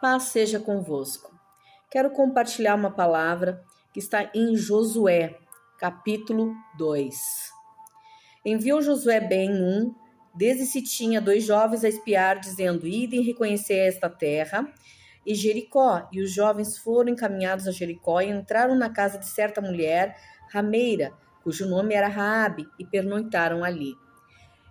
Paz seja convosco. Quero compartilhar uma palavra que está em Josué, capítulo 2. Enviou Josué bem desde se tinha 2 jovens a espiar, dizendo: idem reconhecer esta terra e Jericó. E os jovens foram encaminhados a Jericó e entraram na casa de certa mulher, rameira, cujo nome era Raabe, e pernoitaram ali.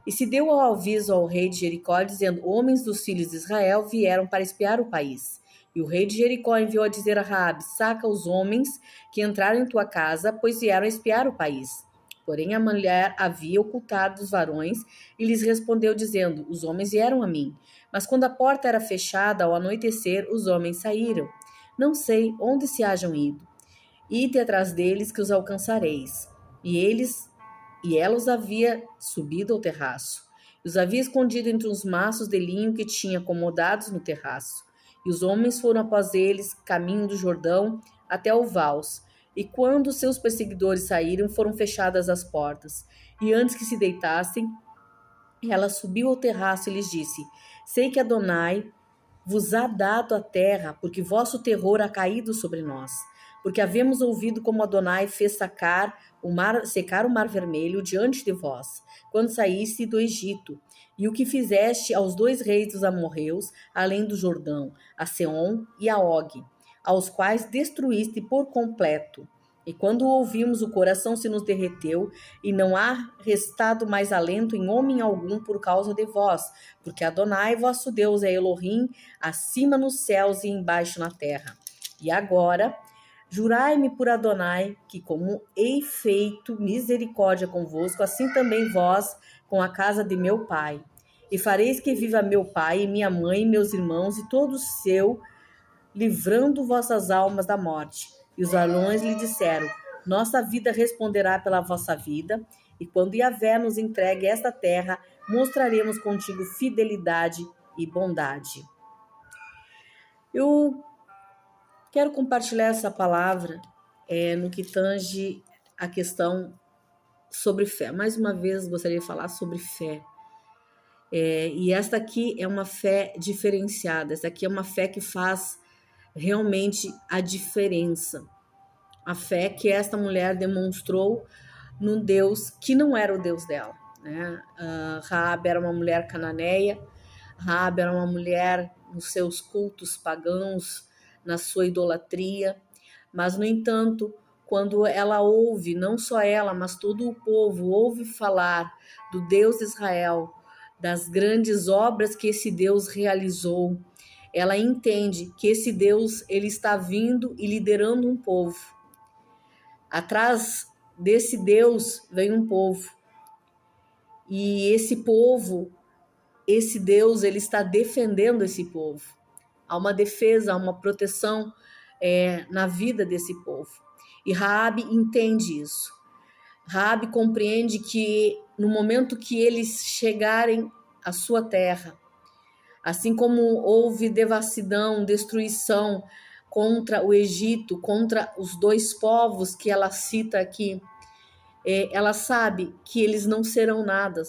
E se deu ao aviso ao rei de Jericó, dizendo: homens dos filhos de Israel vieram para espiar o país. E o rei de Jericó enviou a dizer a Raabe: saca os homens que entraram em tua casa, pois vieram espiar o país. Porém a mulher havia ocultado os varões e lhes respondeu, dizendo: os homens vieram a mim. Mas quando a porta era fechada, ao anoitecer, os homens saíram. Não sei onde se hajam ido. Ide atrás deles, que os alcançareis. E ela os havia subido ao terraço, e os havia escondido entre uns maços de linho que tinha acomodados no terraço. E os homens foram após eles, caminho do Jordão, até o Vals. E quando seus perseguidores saíram, foram fechadas as portas. E antes que se deitassem, ela subiu ao terraço e lhes disse: sei que Adonai vos há dado a terra, porque vosso terror há caído sobre nós. Porque havemos ouvido como Adonai fez secar o mar vermelho diante de vós, quando saíste do Egito, e o que fizeste aos 2 reis dos amorreus, além do Jordão, a Seom e a Og, aos quais destruíste por completo. E quando o ouvimos, o coração se nos derreteu, e não há restado mais alento em homem algum por causa de vós, porque Adonai, vosso Deus, é Elohim, acima nos céus e embaixo na terra. E agora, jurai-me por Adonai, que como hei feito misericórdia convosco, assim também vós com a casa de meu pai. E fareis que viva meu pai, e minha mãe, e meus irmãos, e todo o seu, livrando vossas almas da morte. E os varões lhe disseram: nossa vida responderá pela vossa vida, e quando Yahvé nos entregue esta terra, mostraremos contigo fidelidade e bondade. Eu quero compartilhar essa palavra no que tange a questão sobre fé. Mais uma vez, gostaria de falar sobre fé. E esta aqui é uma fé diferenciada. Esta aqui é uma fé que faz realmente a diferença. A fé que esta mulher demonstrou num Deus que não era o Deus dela, né? Raabe era uma mulher cananeia, Raabe era uma mulher nos seus cultos pagãos, na sua idolatria, mas, no entanto, quando ela ouve, não só ela, mas todo o povo ouve falar do Deus de Israel, das grandes obras que esse Deus realizou, ela entende que esse Deus, ele está vindo e liderando um povo. Atrás desse Deus vem um povo. E esse povo, esse Deus, ele está defendendo esse povo. Há uma defesa, há uma proteção na vida desse povo. E Raabe entende isso. Raabe compreende que no momento que eles chegarem à sua terra, assim como houve devassidão, destruição contra o Egito, contra os 2 povos que ela cita aqui, ela sabe que eles não serão nada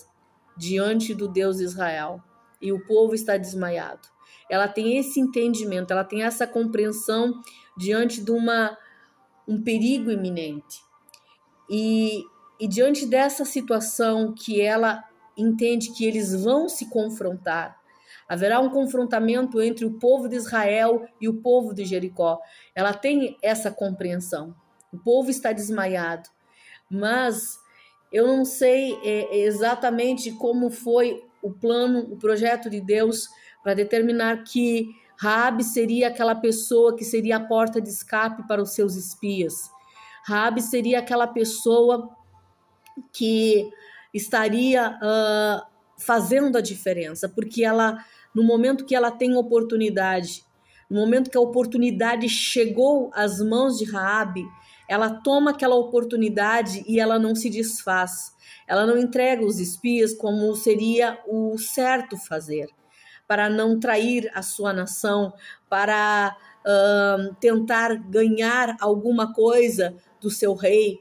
diante do Deus de Israel. E o povo está desmaiado. Ela tem esse entendimento, ela tem essa compreensão diante de um perigo iminente. E diante dessa situação que ela entende que eles vão se confrontar, haverá um confrontamento entre o povo de Israel e o povo de Jericó. Ela tem essa compreensão. O povo está desmaiado, mas eu não sei exatamente como foi o plano, o projeto de Deus para determinar que Raabe seria aquela pessoa que seria a porta de escape para os seus espias. Raabe seria aquela pessoa que estaria fazendo a diferença, porque ela, no momento que ela tem oportunidade, no momento que a oportunidade chegou às mãos de Raabe, ela toma aquela oportunidade e ela não se desfaz. Ela não entrega os espias como seria o certo fazer, para não trair a sua nação, para tentar ganhar alguma coisa do seu rei.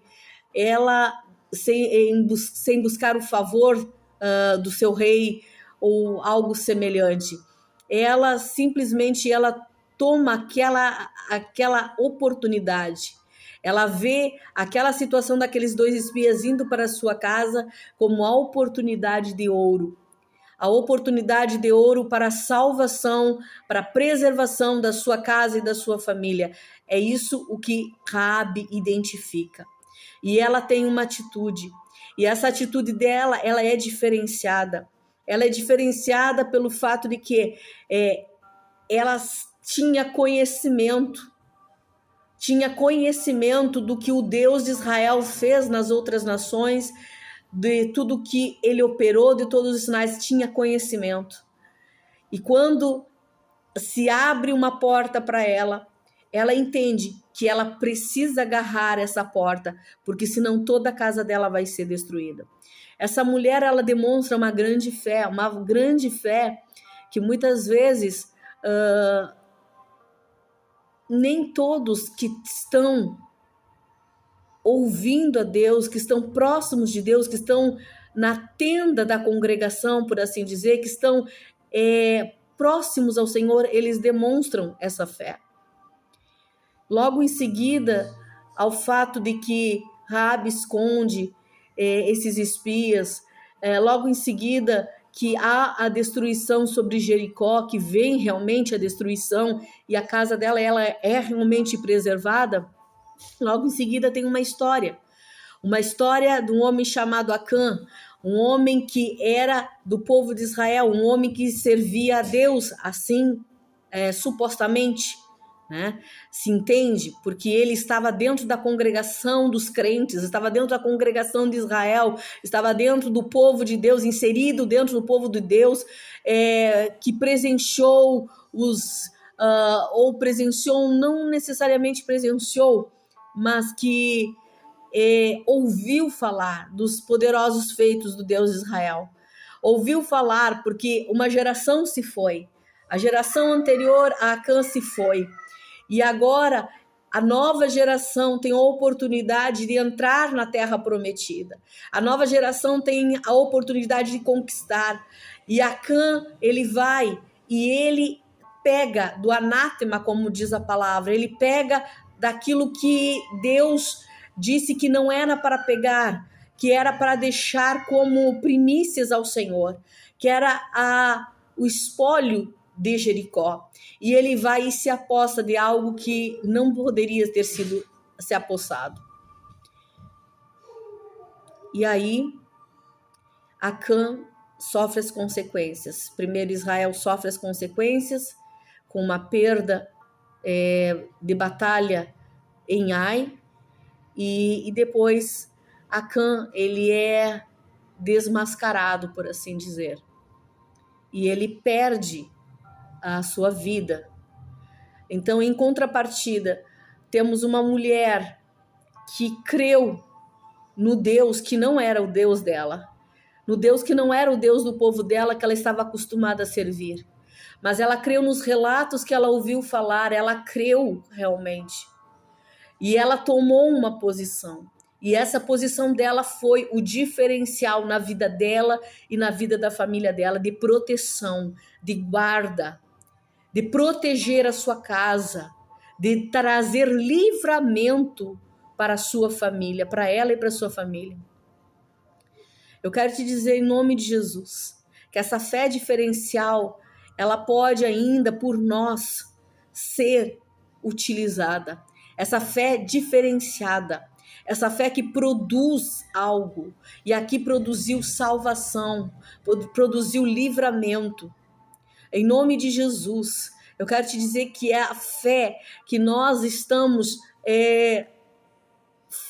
Ela, sem buscar o favor do seu rei ou algo semelhante, ela simplesmente toma aquela oportunidade. Ela vê aquela situação daqueles 2 espias indo para a sua casa como a oportunidade de ouro. A oportunidade de ouro para a salvação, para a preservação da sua casa e da sua família. É isso o que Raabe identifica. E ela tem uma atitude. E essa atitude dela, ela é diferenciada. Ela é diferenciada pelo fato de que ela tinha conhecimento do que o Deus de Israel fez nas outras nações, de tudo que ele operou, de todos os sinais, tinha conhecimento. E quando se abre uma porta para ela, ela entende que ela precisa agarrar essa porta, porque senão toda a casa dela vai ser destruída. Essa mulher, ela demonstra uma grande fé que muitas vezes nem todos que estão ouvindo a Deus, que estão próximos de Deus, que estão na tenda da congregação, por assim dizer, que estão próximos ao Senhor, eles demonstram essa fé. Logo em seguida, ao fato de que Raabe esconde esses espias, logo em seguida que há a destruição sobre Jericó, que vem realmente a destruição e a casa dela ela é realmente preservada, logo em seguida tem uma história de um homem chamado Acã, um homem que era do povo de Israel, um homem que servia a Deus, assim, supostamente, né? Se entende, porque ele estava dentro da congregação dos crentes, estava dentro da congregação de Israel, estava dentro do povo de Deus, inserido dentro do povo de Deus, que presenciou ou presenciou, não necessariamente presenciou, mas que ouviu falar dos poderosos feitos do Deus de Israel. Ouviu falar porque uma geração se foi, a geração anterior a Acã se foi, e agora a nova geração tem a oportunidade de entrar na terra prometida. A nova geração tem a oportunidade de conquistar. E Acã, ele vai e ele pega do anátema, como diz a palavra, ele pega daquilo que Deus disse que não era para pegar, que era para deixar como primícias ao Senhor, que era o espólio de Jericó. E ele vai e se aposta de algo que não poderia ter sido se apossado. E aí, Acã sofre as consequências. Primeiro Israel sofre as consequências com uma perda de batalha em Ai, e depois Acã, ele é desmascarado, por assim dizer, e ele perde a sua vida. Então, em contrapartida, temos uma mulher que creu no Deus que não era o Deus dela, no Deus que não era o Deus do povo dela, que ela estava acostumada a servir. Mas ela creu nos relatos que ela ouviu falar, ela creu realmente. E ela tomou uma posição. E essa posição dela foi o diferencial na vida dela e na vida da família dela, de proteção, de guarda, de proteger a sua casa, de trazer livramento para a sua família, para ela e para a sua família. Eu quero te dizer em nome de Jesus, que essa fé diferencial, ela pode ainda por nós ser utilizada. Essa fé diferenciada, essa fé que produz algo, e aqui produziu salvação, produziu livramento. Em nome de Jesus, eu quero te dizer que é a fé que nós estamos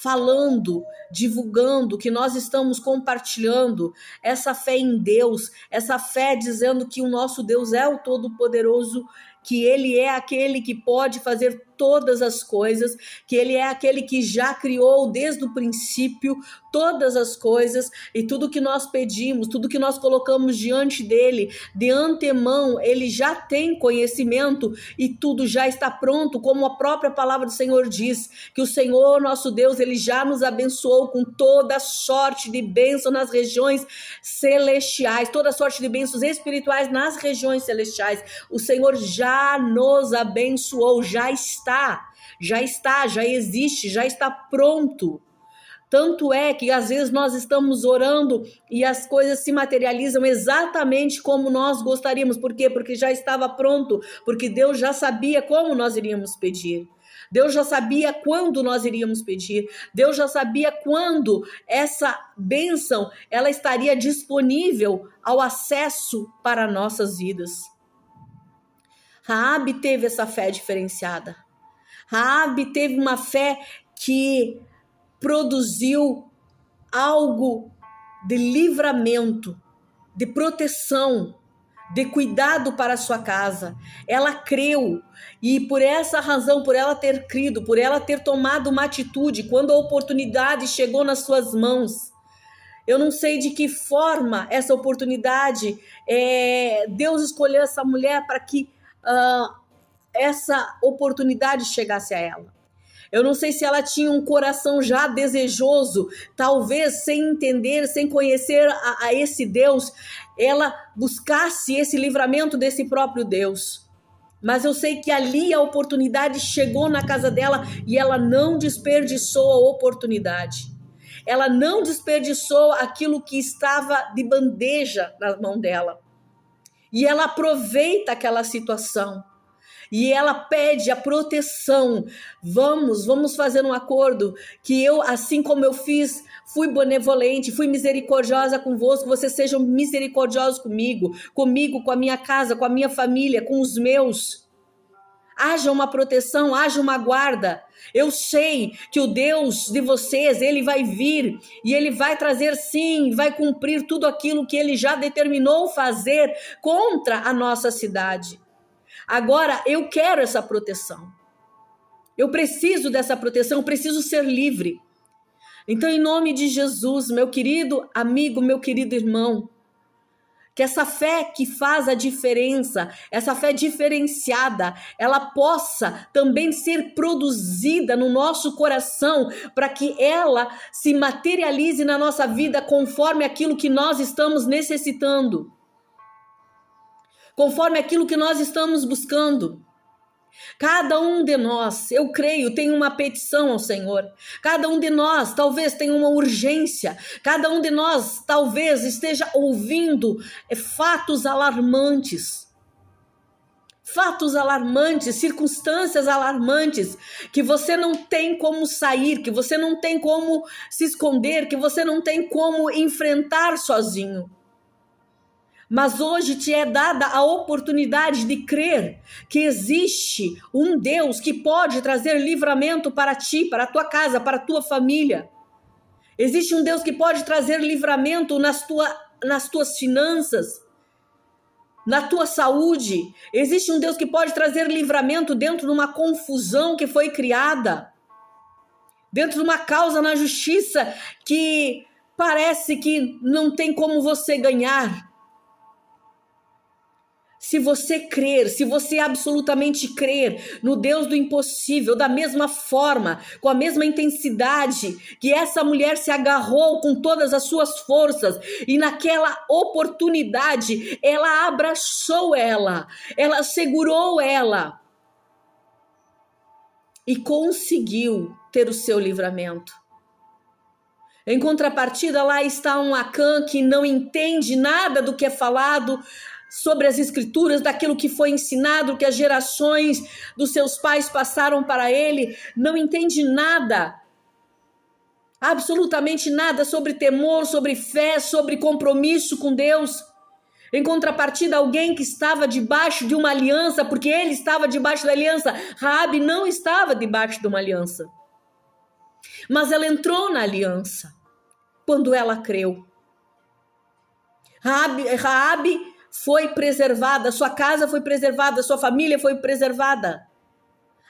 falando, divulgando, que nós estamos compartilhando, essa fé em Deus, essa fé dizendo que o nosso Deus é o Todo-Poderoso, que Ele é aquele que pode fazer todas as coisas, que ele é aquele que já criou desde o princípio todas as coisas, e tudo que nós pedimos, tudo que nós colocamos diante dele, de antemão, ele já tem conhecimento e tudo já está pronto, como a própria palavra do Senhor diz, que o Senhor nosso Deus, ele já nos abençoou com toda sorte de bênção nas regiões celestiais, toda sorte de bênçãos espirituais nas regiões celestiais. O Senhor já nos abençoou, já existe, já está pronto. Tanto é que às vezes nós estamos orando e as coisas se materializam exatamente como nós gostaríamos. Por quê? Porque já estava pronto, porque Deus já sabia como nós iríamos pedir. Deus já sabia quando nós iríamos pedir. Deus já sabia quando essa bênção ela estaria disponível ao acesso para nossas vidas. Raabe teve essa fé diferenciada. Raabe teve uma fé que produziu algo de livramento, de proteção, de cuidado para a sua casa. Ela creu, e por essa razão, por ela ter crido, por ela ter tomado uma atitude, quando a oportunidade chegou nas suas mãos, eu não sei de que forma essa oportunidade, Deus escolheu essa mulher para que essa oportunidade chegasse a ela. Eu não sei se ela tinha um coração já desejoso, talvez sem entender, sem conhecer a esse Deus, ela buscasse esse livramento desse próprio Deus. Mas eu sei que ali a oportunidade chegou na casa dela e ela não desperdiçou a oportunidade. Ela não desperdiçou aquilo que estava de bandeja na mão dela. E ela aproveita aquela situação. E ela pede a proteção. Vamos fazer um acordo que eu, assim como eu fiz, fui benevolente, fui misericordiosa convosco, vocês sejam misericordiosos comigo, com a minha casa, com a minha família, com os meus. Haja uma proteção, haja uma guarda. Eu sei que o Deus de vocês, ele vai vir e ele vai trazer sim, vai cumprir tudo aquilo que ele já determinou fazer contra a nossa cidade. Agora, eu quero essa proteção. Eu preciso dessa proteção, preciso ser livre. Então, em nome de Jesus, meu querido amigo, meu querido irmão, que essa fé que faz a diferença, essa fé diferenciada, ela possa também ser produzida no nosso coração, para que ela se materialize na nossa vida conforme aquilo que nós estamos necessitando. Conforme aquilo que nós estamos buscando. Cada um de nós, eu creio, tem uma petição ao Senhor. Cada um de nós talvez tenha uma urgência. Cada um de nós talvez esteja ouvindo fatos alarmantes. Fatos alarmantes, circunstâncias alarmantes, que você não tem como sair, que você não tem como se esconder, que você não tem como enfrentar sozinho. Mas hoje te é dada a oportunidade de crer que existe um Deus que pode trazer livramento para ti, para a tua casa, para a tua família. Existe um Deus que pode trazer livramento nas tuas finanças, na tua saúde. Existe um Deus que pode trazer livramento dentro de uma confusão que foi criada, dentro de uma causa na justiça que parece que não tem como você ganhar. Se você crer, se você absolutamente crer no Deus do impossível, da mesma forma, com a mesma intensidade que essa mulher se agarrou com todas as suas forças e naquela oportunidade ela abraçou ela segurou ela e conseguiu ter o seu livramento. Em contrapartida, lá está um Acã que não entende nada do que é falado sobre as escrituras, daquilo que foi ensinado, que as gerações dos seus pais passaram para ele, não entende nada, absolutamente nada sobre temor, sobre fé, sobre compromisso com Deus. Em contrapartida, alguém que estava debaixo de uma aliança, porque ele estava debaixo da aliança, Raabe não estava debaixo de uma aliança, mas ela entrou na aliança quando ela creu. Raabe foi preservada, sua casa foi preservada, sua família foi preservada.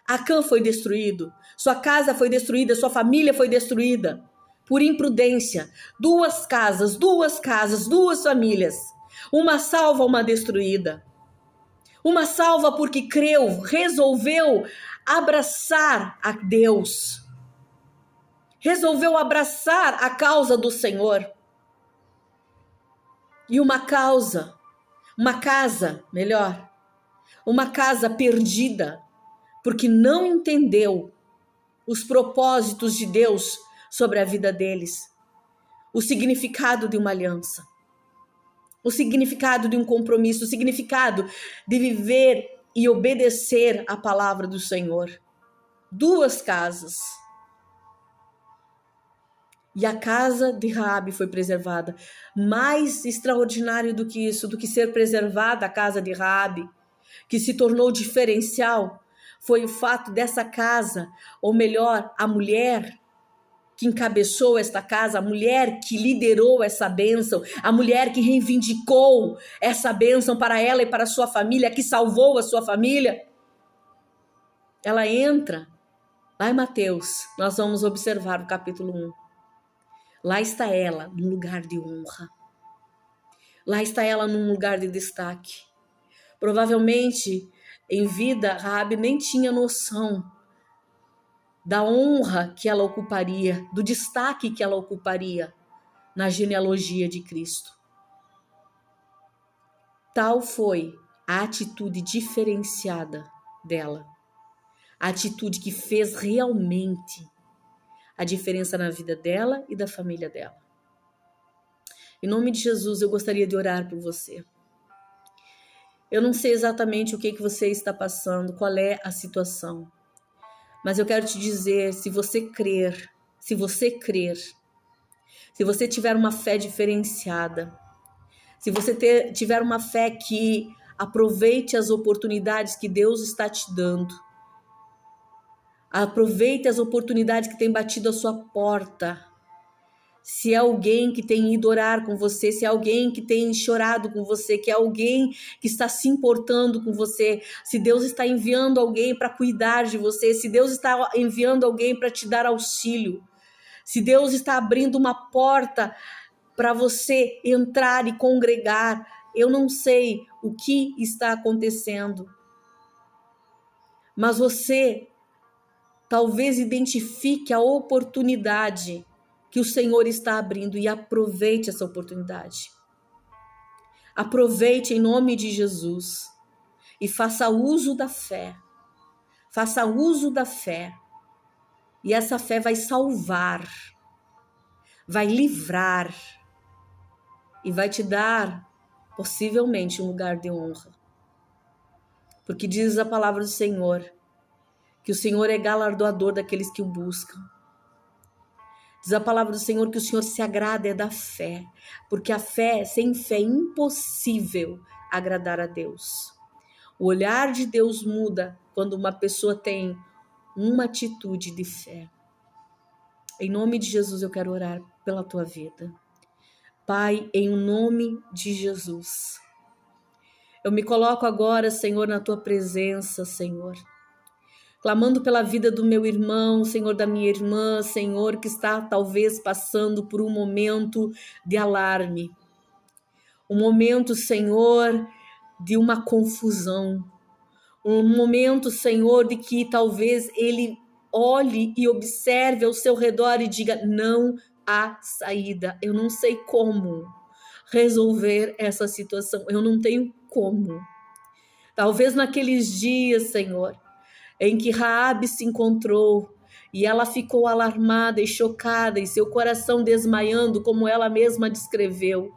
Acã foi destruído, sua casa foi destruída, sua família foi destruída por imprudência. Duas casas, duas famílias. Uma salva, uma destruída. Uma salva porque creu, resolveu abraçar a Deus. Resolveu abraçar a causa do Senhor. E uma casa perdida, porque não entendeu os propósitos de Deus sobre a vida deles, o significado de uma aliança, o significado de um compromisso, o significado de viver e obedecer a palavra do Senhor. Duas casas. E a casa de Raabe foi preservada. Mais extraordinário do que isso, do que ser preservada a casa de Raabe, que se tornou diferencial, foi o fato dessa casa, ou melhor, a mulher que encabeçou esta casa, a mulher que liderou essa bênção, a mulher que reivindicou essa bênção para ela e para a sua família, que salvou a sua família. Ela entra, lá em Mateus, nós vamos observar o capítulo 1. Lá está ela, num lugar de honra. Lá está ela num lugar de destaque. Provavelmente, em vida, Raabe nem tinha noção da honra que ela ocuparia, do destaque que ela ocuparia na genealogia de Cristo. Tal foi a atitude diferenciada dela. A atitude que fez realmente a diferença na vida dela e da família dela. Em nome de Jesus, eu gostaria de orar por você. Eu não sei exatamente o que você está passando, qual é a situação. Mas eu quero te dizer, se você crer, se você tiver uma fé diferenciada, se você tiver uma fé que aproveite as oportunidades que Deus está te dando, aproveite as oportunidades que tem batido a sua porta. Se é alguém que tem ido orar com você, se é alguém que tem chorado com você, que é alguém que está se importando com você, se Deus está enviando alguém para cuidar de você, se Deus está enviando alguém para te dar auxílio, se Deus está abrindo uma porta para você entrar e congregar, eu não sei o que está acontecendo, mas você talvez identifique a oportunidade que o Senhor está abrindo e aproveite essa oportunidade. Aproveite em nome de Jesus e faça uso da fé. Faça uso da fé. E essa fé vai salvar, vai livrar e vai te dar possivelmente um lugar de honra. Porque diz a palavra do Senhor que o Senhor é galardoador daqueles que o buscam. Diz a palavra do Senhor que o Senhor se agrada da fé, porque a fé, sem fé é impossível agradar a Deus. O olhar de Deus muda quando uma pessoa tem uma atitude de fé. Em nome de Jesus eu quero orar pela tua vida. Pai, em nome de Jesus, eu me coloco agora, Senhor, na tua presença, Senhor, clamando pela vida do meu irmão, Senhor, da minha irmã, Senhor, que está talvez passando por um momento de alarme. Um momento, Senhor, de uma confusão. Um momento, Senhor, de que talvez ele olhe e observe ao seu redor e diga, não há saída. Eu não sei como resolver essa situação. Eu não tenho como. Talvez naqueles dias, Senhor, em que Raabe se encontrou e ela ficou alarmada e chocada e seu coração desmaiando, como ela mesma descreveu.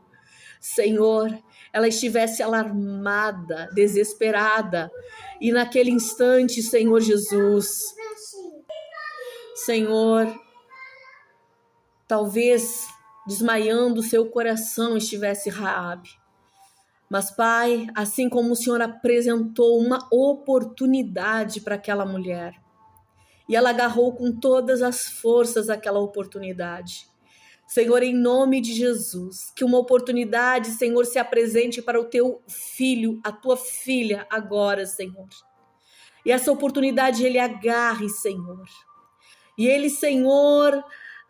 Senhor, ela estivesse alarmada, desesperada, e naquele instante, Senhor Jesus, Senhor, talvez desmaiando seu coração estivesse Raabe. Mas, Pai, assim como o Senhor apresentou uma oportunidade para aquela mulher, e ela agarrou com todas as forças aquela oportunidade. Senhor, em nome de Jesus, que uma oportunidade, Senhor, se apresente para o teu filho, a tua filha agora, Senhor. E essa oportunidade ele agarre, Senhor. E ele, Senhor,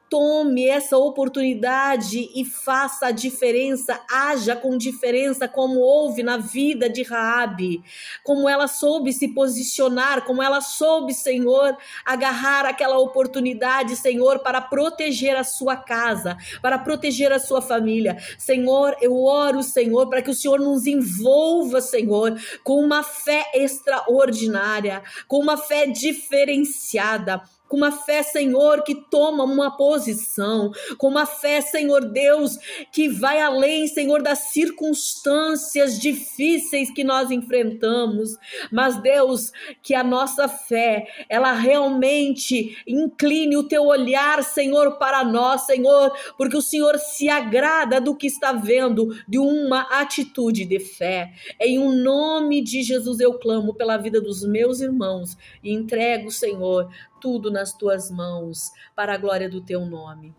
tome essa oportunidade e faça a diferença, haja com diferença, como houve na vida de Raabe, como ela soube se posicionar, como ela soube, Senhor, agarrar aquela oportunidade, Senhor, para proteger a sua casa, para proteger a sua família. Senhor, eu oro, Senhor, para que o Senhor nos envolva, Senhor, com uma fé extraordinária, com uma fé diferenciada, com uma fé, Senhor, que toma uma posição, com uma fé, Senhor Deus, que vai além, Senhor, das circunstâncias difíceis que nós enfrentamos, mas Deus, que a nossa fé, ela realmente incline o teu olhar, Senhor, para nós, Senhor, porque o Senhor se agrada do que está vendo, de uma atitude de fé. Em um nome de Jesus eu clamo pela vida dos meus irmãos e entrego, Senhor, tudo nas tuas mãos, para a glória do teu nome.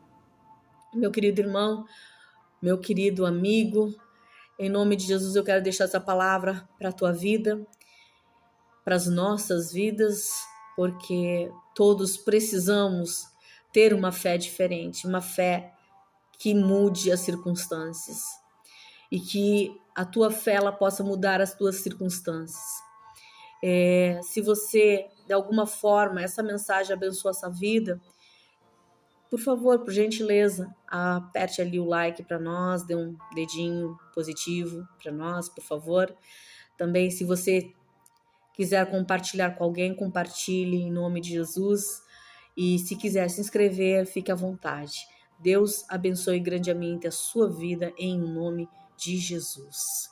Meu querido irmão, meu querido amigo, em nome de Jesus eu quero deixar essa palavra para a tua vida, para as nossas vidas, porque todos precisamos ter uma fé diferente, uma fé que mude as circunstâncias e que a tua fé ela possa mudar as tuas circunstâncias. Se você, de alguma forma, essa mensagem abençoa a sua vida, por favor, por gentileza, aperte ali o like para nós, dê um dedinho positivo para nós, por favor. Também, se você quiser compartilhar com alguém, compartilhe em nome de Jesus. E se quiser se inscrever, fique à vontade. Deus abençoe grandemente a sua vida em nome de Jesus.